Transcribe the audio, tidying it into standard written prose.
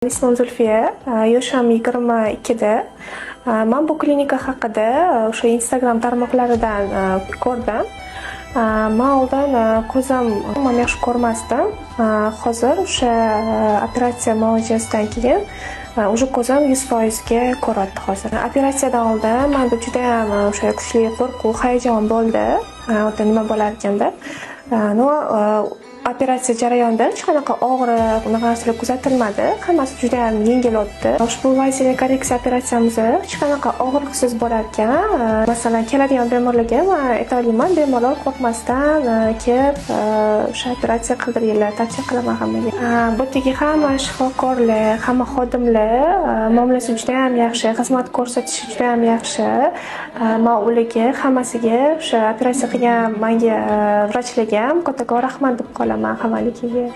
İsmim Zulfiye, yoshim 22'de. Men bu klinika haqida o'sha Instagram tarmoqlaridan ko'rdim. Men oldin ko'zim umuman yaxshi ko'rmasdim. Hozir o'sha operatsiya muolajasidan keyin уже ko'zim 100% ga ko'radi hozir. Operatsiyadan oldin menda juda ham o'sha kuchli qo'rquv, hayajon bo'ldi. Ota nima bo'lar ekan deb. Operatsiya jarayonida hech qanaqa og'riq, unaqa narsalar kuzatilmadi. Hammasi juda ham yengil o'tdi. Ushbu vaziyaviy korreksiya operatsiyamiz hech qanaqa og'riqsiz bo'lar ekan. Masalan, keladigan bemorlarga men aytayman, bemorlar qo'rqmasdan kelib o'sha operatsiya qildiringlar, tavsiya qilaman hammaga. Bu yerdagi hamma shifokorlar, hamma xodimlar muomalasi juda ham yaxshi, xizmat ko'rsatishi juda ham yaxshi. Men ularga hammasiga o'sha operatsiya qilgan menga vrachlarga ham kattakon rahmat deb qolaman hammaligiga.